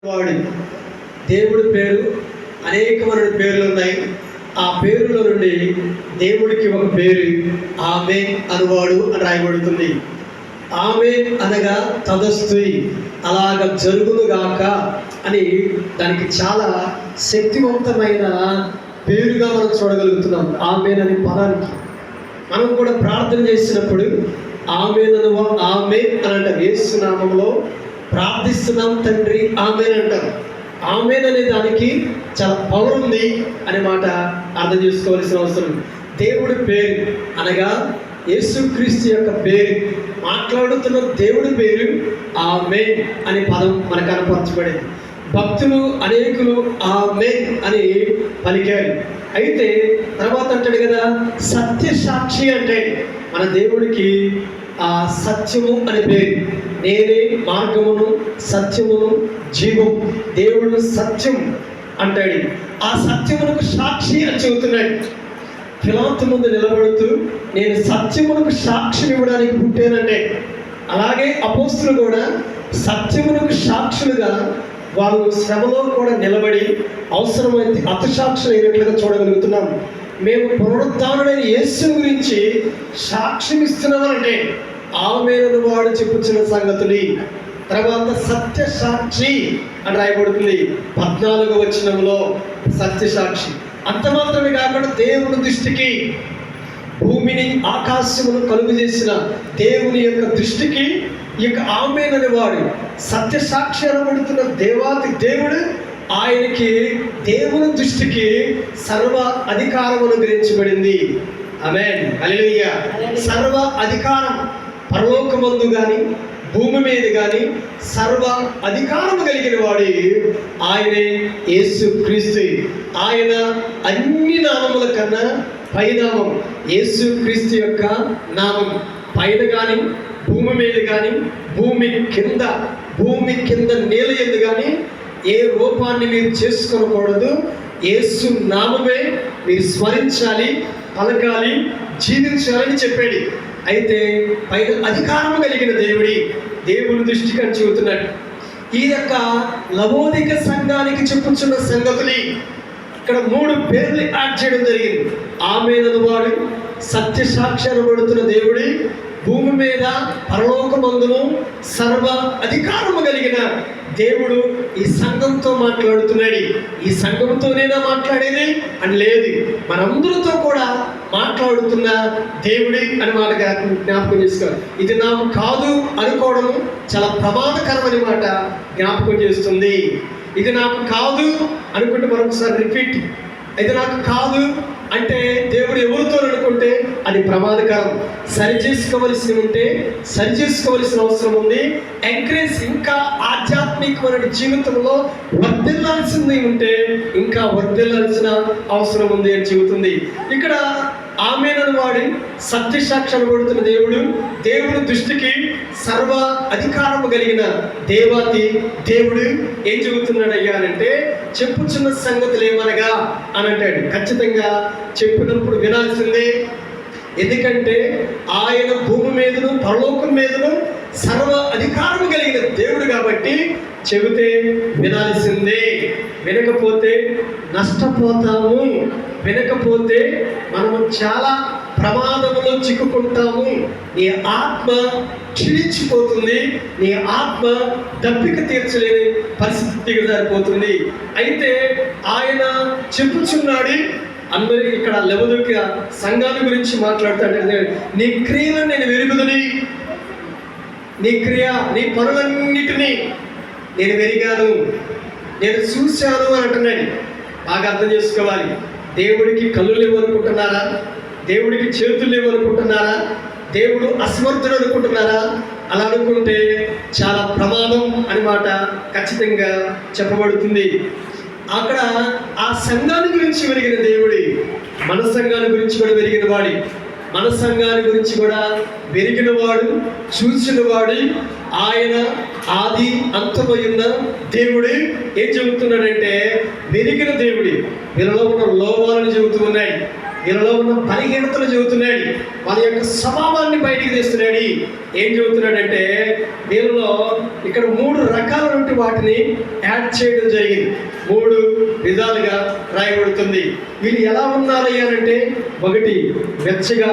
వాడు దేవుడి పేరు అనేకమైన పేర్లు ఉన్నాయి. ఆ పేరులో నుండి దేవుడికి ఒక పేరు ఆమేన్ అనువాడు అని రాయబడుతుంది. ఆమేన్ అనగా తదస్తు, అలాగ జరుగునుగాక అని దానికి చాలా శక్తివంతమైన పేరుగా మనం చూడగలుగుతున్నాం. ఆమేన్ అనే పదానికి మనం కూడా ప్రార్థన చేసినప్పుడు ఆమేన్ ఆమేన్ అని అంటారు. యేసు నామములో ప్రార్థిస్తున్నాం తండ్రి ఆమేన్ అంటారు. ఆమేన్ అనే దానికి చాలా పవర్ ఉంది అనే మాట అర్థం చేసుకోవాల్సిన అవసరం. దేవుడి పేరు అనగా యేసుక్రీస్తు యొక్క పేరు, మాట్లాడుతున్న దేవుడి పేరు ఆమేన్ అనే పదం మనకు కనపరచబడింది. భక్తులు అనేకులు ఆమేన్ అని పలికారు. అయితే తర్వాత అంటాడు కదా, సత్య సాక్షి అంటే మన దేవుడికి ఆ సత్యము అనే పేరు. నేనే మార్గమును సత్యమును జీవం. దేవుడు సత్యం అంటాడు. ఆ సత్యమునకు సాక్షి అని చెబుతున్నాడు. పిలాతు ముందు నిలబడుతూ నేను సత్యమునకు సాక్ష్యం ఇవ్వడానికి పుట్టానంటే, అలాగే అపోస్తులు కూడా సత్యమునకు సాక్షులుగా వాళ్ళు శ్రమలో కూడా నిలబడి అవసరమైతే హతసాక్షులు అయినట్లుగా చూడగలుగుతున్నాం. మేము పునరుత్థానుడైన యేసు గురించి సాక్ష్యం ఇస్తున్నామనంటే ఆమేన్ వాడు చెప్పుచున్న సంగతులు. తర్వాత సత్య సాక్షి అని రాయబడుతుంది 14వ వచనంలో. సత్య సాక్షి అంత మాత్రమే కాకుండా దేవుని దృష్టికి, భూమిని ఆకాశమును కలుగు చేసిన దేవుని యొక్క దృష్టికి ఈ యొక్క ఆమేన్ అనేవాడు సత్య సాక్షి అనబడుతున్న దేవాతి దేవుడు, ఆయనకి దేవుని దృష్టికి సర్వ అధికారం అనుగ్రహించబడింది. ఆమేన్ హల్లెలూయా. సర్వ అధికారం పరలోకమందు కానీ భూమి మీద కానీ సర్వ అధికారం కలిగిన వాడు ఆయనే యేసుక్రీస్తు. ఆయన అన్ని నామముల కన్నా పైనామం యేసుక్రీస్తు యొక్క నామం. పైన కానీ భూమి మీద కానీ భూమి కింద నేల యందు కానీ ఏ రూపాన్ని మీరు చేసుకోకూడదు. యేసు నామమే మీరు స్మరించాలి, పలకాలి, జీవించాలని చెప్పాడు. అయితే పైన అధికారం కలిగిన దేవుని దృష్టికి అని చెబుతున్నాడు. ఈ యొక్క లవోదిక సంఘానికి చెప్పుచున్న సంగతులు ఇక్కడ 3 పేర్లు యాడ్ చేయడం జరిగింది. ఆమేన్ అనువాడు సత్య సాక్షి అనబడుతున్న దేవుడి, భూమి మీద పరలోకమందును సర్వ అధికారము కలిగిన దేవుడు ఈ సంఘంతో మాట్లాడుతున్నాడు. ఈ సంఘంతోనేనా మాట్లాడేది అని లేదు, మనందరితో కూడా మాట్లాడుతున్న దేవుడి అని మాట జ్ఞాపకం చేసుకోవాలి. ఇది నాకు కాదు అనుకోవడం చాలా ప్రమాదకరమని మాట జ్ఞాపకం చేస్తుంది. ఇది నాకు కాదు అనుకుంటే మరొకసారి రిపీట్. ఇది నాకు కాదు అంటే దేవుడు ఎవరితో అనుకుంటే అది ప్రమాదకరం. సరి చేసుకోవలసి ఉంటే సరి చేసుకోవలసిన అవసరం ఉంది. ఎంకరేజ్ ఇంకా ఆధ్యాత్మికమైన జీవితంలో వర్ధిల్లాల్సింది ఉంటే ఇంకా వర్ధిల్లాల్సిన అవసరం ఉంది అని చెబుతుంది. ఇక్కడ ఆమేన్ వాడి సత్యసాక్షి అనబడుతున్న దేవుడు దృష్టికి సర్వ అధికారము కలిగిన దేవుడు ఏం చెబుతున్నాడు అయ్యా అంటే, చెప్పుచున్న సంగతులు ఏమనగా అని అంటాడు. ఖచ్చితంగా చెప్పినప్పుడు వినాల్సిందే. ఎందుకంటే ఆయన భూమి మీదను పరలోకం మీదను సర్వ అధికారము కలిగిన దేవుడు కాబట్టి చెబితే వినాల్సిందే. వినకపోతే నష్టపోతాము, వినకపోతే మనము చాలా ప్రమాదంలో చిక్కుకుంటాము. నీ ఆత్మ క్షీణించిపోతుంది, నీ ఆత్మ దప్పిక తీర్చలేని పరిస్థితికి సరిపోతుంది. అయితే ఆయన చెప్పుచున్నాడు. అందరూ ఇక్కడ లవోదిక సంఘాల గురించి మాట్లాడుతుంటే, నీ క్రియలను నేను వెరుగుదని, నీ నీ పనులన్నిటినీ నేను వెరిగాను, నేను చూశాను అని అంటున్నాడు. బాగా అర్థం చేసుకోవాలి. దేవుడికి కళ్ళు లేవు అనుకుంటున్నారా? దేవుడికి చేతులు లేవు అనుకుంటున్నారా? దేవుడు అసమర్థుడు అనుకుంటున్నారా? అలా అనుకుంటే చాలా ప్రమాదం అని మాట ఖచ్చితంగా చెప్పబడుతుంది. అక్కడ ఆ సంఘాన్ని గురించి వెలిగిన దేవుడి, మన సంఘాన్ని గురించి కూడా వెలిగిన వాడి, మన సంఘాన్ని గురించి కూడా వెలిగిన వాడు, చూసిన వాడు, ఆయన ఆది అంతమయ్యున్న దేవుడు ఏం చెబుతున్నాడంటే, వెలిగిన దేవుడి వీళ్ళలో ఉన్న లోపాలను చెబుతూ ఉన్నాయి. వీళ్ళలో ఉన్న బలహీనతలు చెబుతున్నాడు, వాళ్ళ యొక్క స్వభావాన్ని బయటికి తెస్తున్నాడు. ఏం చెబుతున్నాడంటే వీళ్ళలో ఇక్కడ 3 రకాలైన వాటిని యాడ్ చేయడం జరిగింది. 3 విధాలుగా రాయబడుతుంది. వీళ్ళు ఎలా ఉన్నారు అంటే, ఒకటి వెచ్చగా